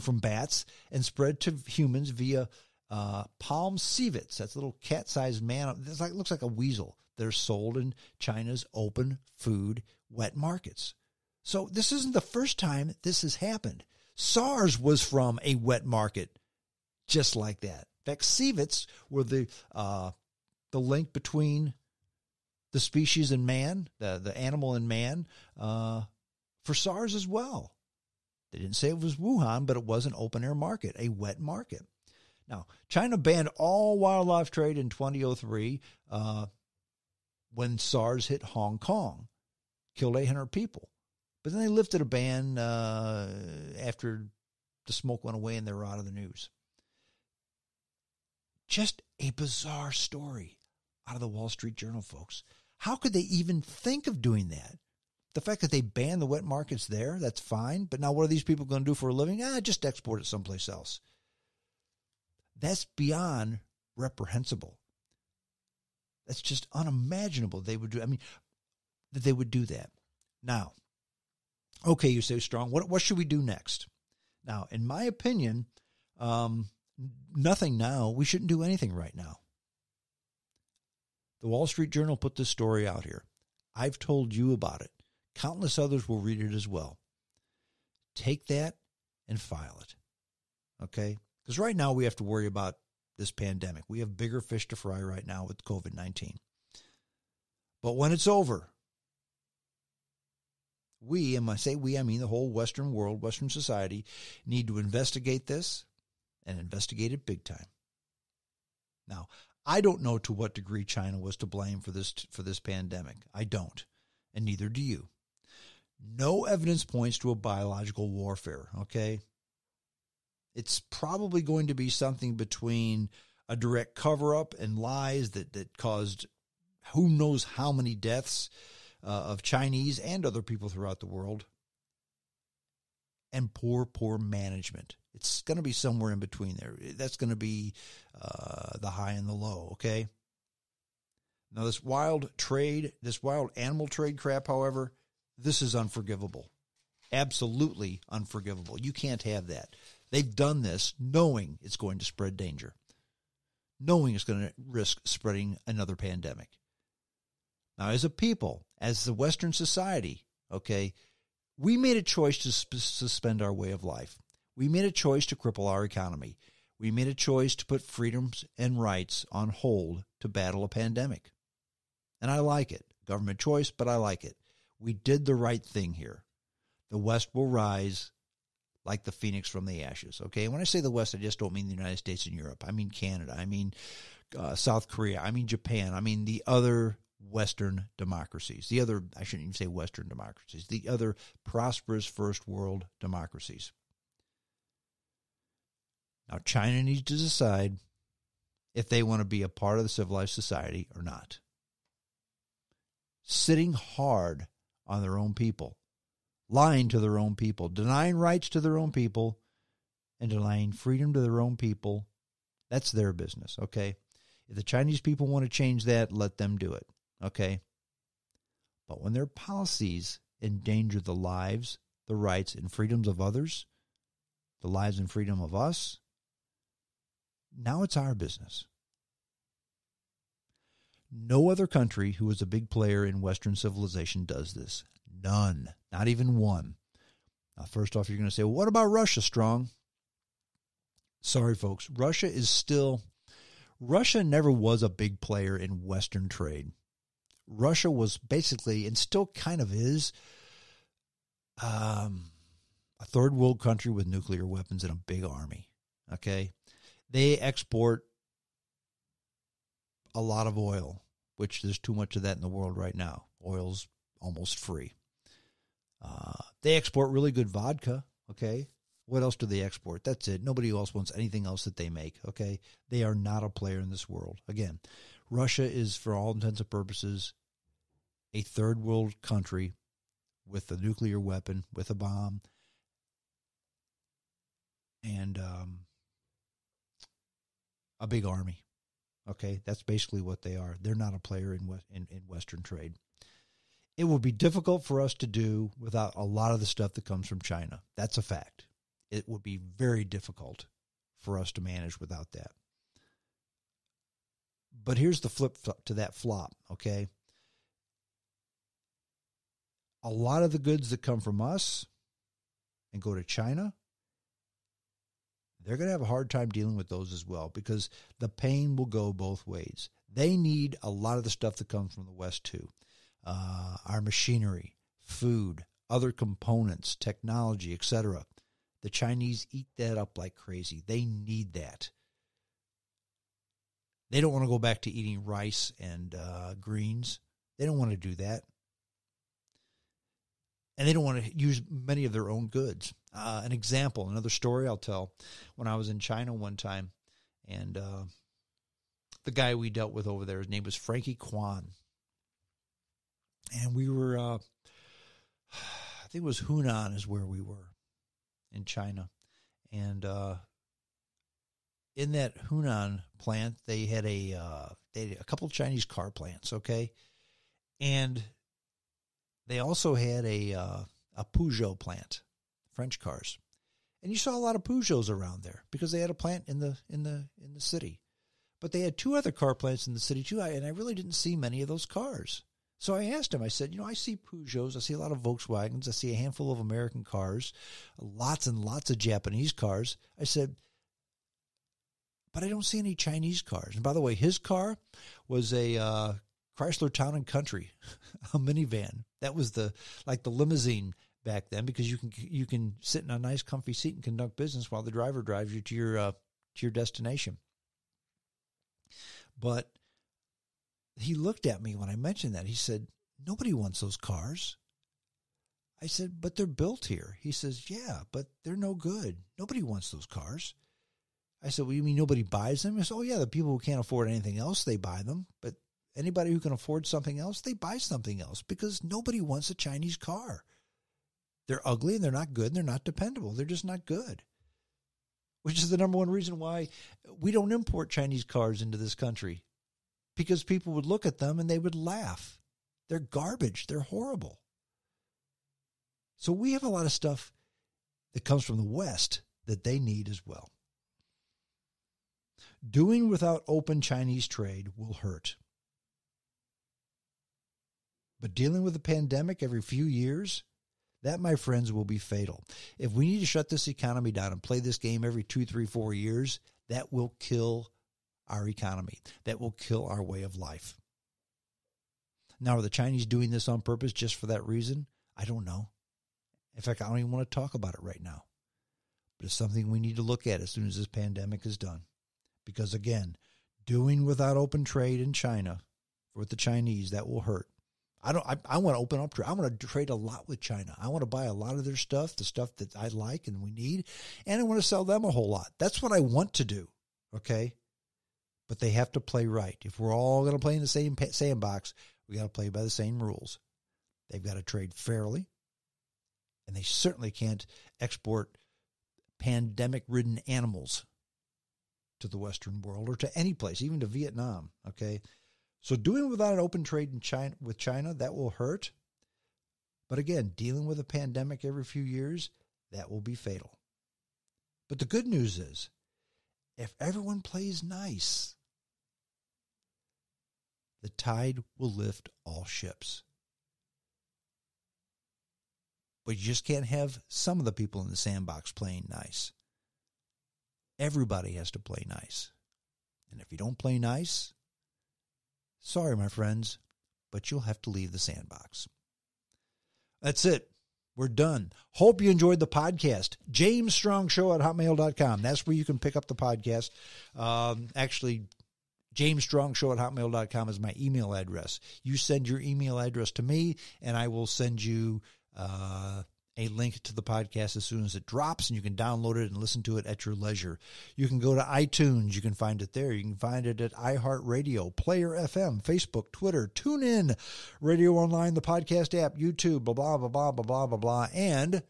from bats and spread to humans via palm civets. That's a little cat-sized man. It looks like a weasel. They're sold in China's open food wet markets. So this isn't the first time this has happened. SARS was from a wet market just like that. In fact, civets were the link between the species and man, the animal and man, for SARS as well. They didn't say it was Wuhan, but it was an open-air market, a wet market. Now, China banned all wildlife trade in 2003 when SARS hit Hong Kong, killed 800 people. But then they lifted a ban after the smoke went away and they were out of the news. Just a bizarre story out of the Wall Street Journal, folks. How could they even think of doing that? The fact that they banned the wet markets there, that's fine. But now what are these people going to do for a living? Just export it someplace else. That's beyond reprehensible. That's just unimaginable they would do. I mean, that they would do that. Now, okay, you say, Strong, what should we do next? Now, in my opinion, nothing now. We shouldn't do anything right now. The Wall Street Journal put this story out here. I've told you about it. Countless others will read it as well. Take that and file it. Okay? Because right now we have to worry about this pandemic. We have bigger fish to fry right now with COVID-19. But when it's over, we, and when I say we, I mean the whole Western world, Western society, need to investigate this and investigate it big time. Now, I don't know to what degree China was to blame for this pandemic. I don't, and neither do you. No evidence points to a biological warfare, okay? It's probably going to be something between a direct cover-up and lies that caused who knows how many deaths of Chinese and other people throughout the world, and poor management. It's going to be somewhere in between there. That's going to be the high and the low, okay? Now, this wild animal trade crap, however, this is unforgivable. Absolutely unforgivable. You can't have that. They've done this knowing it's going to spread danger, knowing it's going to risk spreading another pandemic. Now, as a people, as the Western society, okay, we made a choice to suspend our way of life. We made a choice to cripple our economy. We made a choice to put freedoms and rights on hold to battle a pandemic. And I like it. Government choice, but I like it. We did the right thing here. The West will rise like the phoenix from the ashes, okay? And when I say the West, I just don't mean the United States and Europe. I mean Canada. I mean South Korea. I mean Japan. I mean the other Western democracies. I shouldn't even say Western democracies. The other prosperous first world democracies. Now, China needs to decide if they want to be a part of the civilized society or not. Sitting hard on their own people, lying to their own people, denying rights to their own people, and denying freedom to their own people, that's their business, okay? If the Chinese people want to change that, let them do it, okay? But when their policies endanger the lives, the rights, and freedoms of others, the lives and freedom of us, now it's our business. No other country who is a big player in Western civilization does this. None. Not even one. Now, first off, you're going to say, well, what about Russia, Strong? Sorry, folks. Russia never was a big player in Western trade. Russia was basically, and still kind of is, a third world country with nuclear weapons and a big army. Okay? They export a lot of oil, which there's too much of that in the world right now. Oil's almost free. They export really good vodka, okay? What else do they export? That's it. Nobody else wants anything else that they make, okay? They are not a player in this world. Again, Russia is, for all intents and purposes, a third world country with a nuclear weapon, with a bomb, and a big army. Okay, that's basically what they are. They're not a player in Western trade. It will be difficult for us to do without a lot of the stuff that comes from China. That's a fact. it would be very difficult for us to manage without that. But here's the flip to that flop, okay? A lot of the goods that come from us and go to China, they're going to have a hard time dealing with those as well, because the pain will go both ways. They need a lot of the stuff that comes from the West too. Our machinery, food, other components, technology, etc. The Chinese eat that up like crazy. They need that. They don't want to go back to eating rice and greens. They don't want to do that. And they don't want to use many of their own goods. An example, another story I'll tell. When I was in China one time, and the guy we dealt with over there, his name was Frankie Kwan. And we were, I think it was Hunan is where we were in China. And in that Hunan plant, they had a couple of Chinese car plants, okay? And they also had a Peugeot plant, French cars. And you saw a lot of Peugeots around there because they had a plant in the city. But they had two other car plants in the city too, and I really didn't see many of those cars. So I asked him, I said, I see Peugeots, I see a lot of Volkswagens, I see a handful of American cars, lots and lots of Japanese cars. I said, but I don't see any Chinese cars. And by the way, his car was a Chrysler Town and Country, a minivan. That was the limousine back then, because you can sit in a nice comfy seat and conduct business while the driver drives you to your destination. But he looked at me when I mentioned that. He said, nobody wants those cars. I said, but they're built here. He says, yeah, but they're no good. Nobody wants those cars. I said, well, you mean nobody buys them? He said, oh, yeah, the people who can't afford anything else, they buy them. But anybody who can afford something else, they buy something else, because nobody wants a Chinese car. They're ugly and they're not good and they're not dependable. They're just not good, which is the number one reason why we don't import Chinese cars into this country, because people would look at them and they would laugh. They're garbage. They're horrible. So we have a lot of stuff that comes from the West that they need as well. Doing without open Chinese trade will hurt. But dealing with a pandemic every few years, that, my friends, will be fatal. If we need to shut this economy down and play this game every 2, 3, 4 years, that will kill our economy. That will kill our way of life. Now, are the Chinese doing this on purpose just for that reason? I don't know. In fact, I don't even want to talk about it right now. But it's something we need to look at as soon as this pandemic is done. Because, again, doing without open trade in China with the Chinese, that will hurt. I want to open up trade. I want to trade a lot with China. I want to buy a lot of their stuff, the stuff that I like and we need, and I want to sell them a whole lot. That's what I want to do, okay? But they have to play right. If we're all going to play in the same sandbox, we got to play by the same rules. They've got to trade fairly, and they certainly can't export pandemic-ridden animals to the Western world or to any place, even to Vietnam, okay? So doing without an open trade with China, that will hurt. But again, dealing with a pandemic every few years, that will be fatal. But the good news is, if everyone plays nice, the tide will lift all ships. But you just can't have some of the people in the sandbox playing nice. Everybody has to play nice. And if you don't play nice, sorry, my friends, but you'll have to leave the sandbox. That's it. We're done. Hope you enjoyed the podcast. JamesStrongShow@hotmail.com. That's where you can pick up the podcast. Actually, JamesStrongShow@hotmail.com is my email address. You send your email address to me, and I will send you a link to the podcast as soon as it drops, and you can download it and listen to it at your leisure. You can go to iTunes. You can find it there. You can find it at iHeartRadio, Player FM, Facebook, Twitter, TuneIn, Radio Online, the podcast app, YouTube, blah, blah, blah, blah, blah, blah, blah, blah, and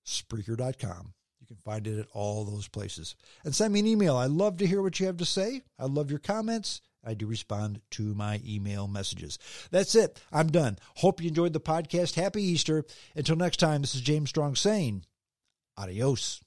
Spreaker.com. You can find it at all those places. And send me an email. I love to hear what you have to say. I love your comments. I do respond to my email messages. That's it. I'm done. Hope you enjoyed the podcast. Happy Easter. Until next time, this is James Strong saying adios.